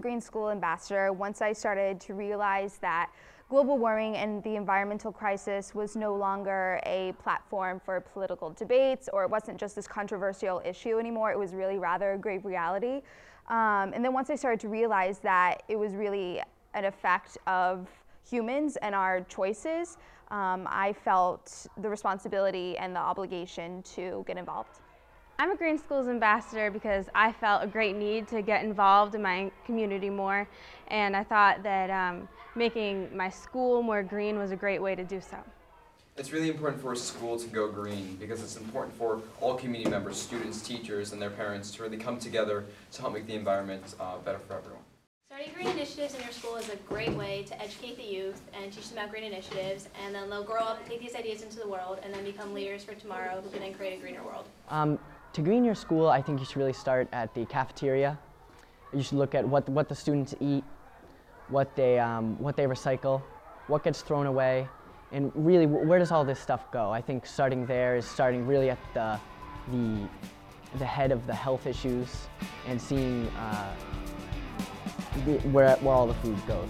Green School Ambassador once I started to realize that global warming and the environmental crisis was no longer a platform for political debates, or it wasn't just this controversial issue anymore. It was really rather a grave reality. And then once I started to realize that it was really an effect of humans and our choices, I felt the responsibility and the obligation to get involved. I'm a Green Schools Ambassador because I felt a great need to get involved in my community more, and I thought that making my school more green was a great way to do so. It's really important for a school to go green because it's important for all community members, students, teachers, and their parents to really come together to help make the environment better for everyone. Starting green initiatives in your school is a great way to educate the youth and teach them about green initiatives, and then they'll grow up and take these ideas into the world and then become leaders for tomorrow who can then create a greener world. To green your school, I think you should really start at the cafeteria. You should look at what the students eat, what they recycle, what gets thrown away, and really where does all this stuff go. I think starting there is starting really at the head of the health issues and seeing where all the food goes.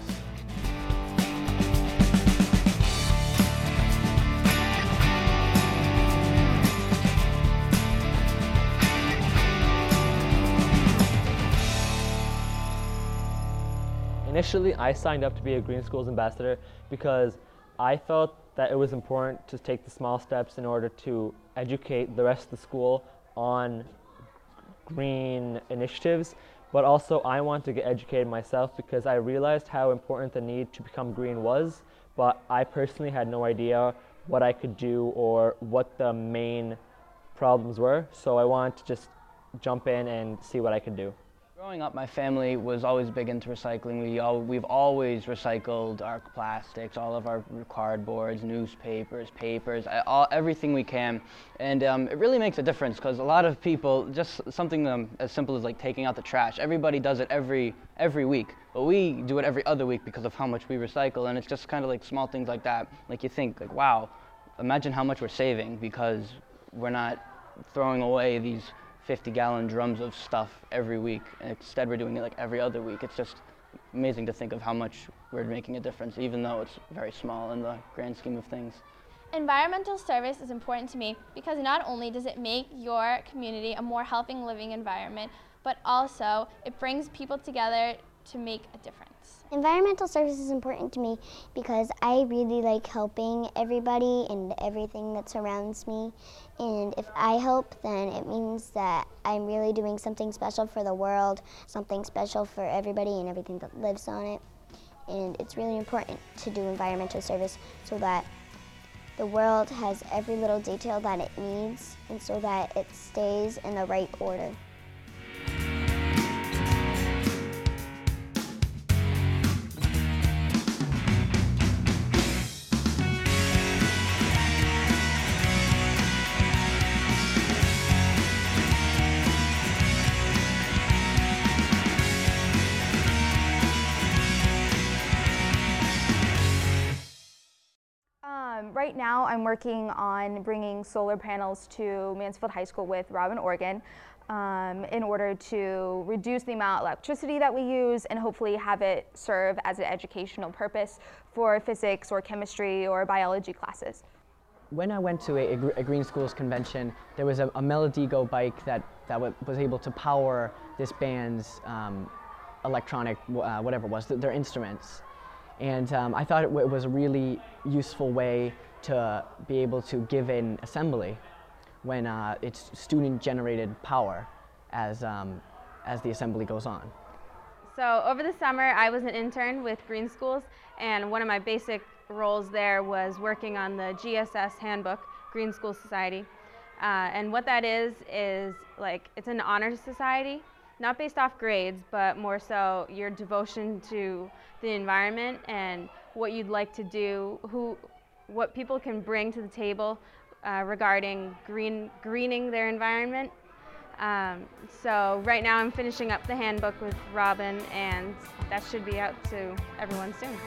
Initially, I signed up to be a Green Schools Ambassador because I felt that it was important to take the small steps in order to educate the rest of the school on green initiatives, but also I wanted to get educated myself because I realized how important the need to become green was, but I personally had no idea what I could do or what the main problems were, so I wanted to just jump in and see what I could do. Growing up, my family was always big into recycling. We've always recycled our plastics, all of our cardboards, newspapers, papers, everything we can. And it really makes a difference because a lot of people, just something as simple as like taking out the trash, everybody does it every week. But we do it every other week because of how much we recycle. And it's just kind of like small things like that. Like you think, like, wow, imagine how much we're saving because we're not throwing away these 50-gallon drums of stuff every week, and instead we're doing it like every other week. It's just amazing to think of how much we're making a difference, even though it's very small in the grand scheme of things. Environmental service is important to me because not only does it make your community a more helping living environment, but also it brings people together to make a difference. Environmental service is important to me because I really like helping everybody and everything that surrounds me. And if I help, then it means that I'm really doing something special for the world, something special for everybody and everything that lives on it. And it's really important to do environmental service so that the world has every little detail that it needs and so that it stays in the right order. Right now I'm working on bringing solar panels to Mansfield High School with Robin, Oregon, in order to reduce the amount of electricity that we use and hopefully have it serve as an educational purpose for physics or chemistry or biology classes. When I went to a Green Schools convention, there was a Melodigo bike that was able to power this band's electronic, whatever it was, their instruments. And I thought it was a really useful way to be able to give an assembly when it's student-generated power as the assembly goes on. So over the summer, I was an intern with Green Schools, and one of my basic roles there was working on the GSS handbook, Green Schools Society. And what that is like, it's an honor society, not based off grades, but more so your devotion to the environment and what you'd like to do, what people can bring to the table regarding greening their environment. So right now I'm finishing up the handbook with Robin, and that should be out to everyone soon.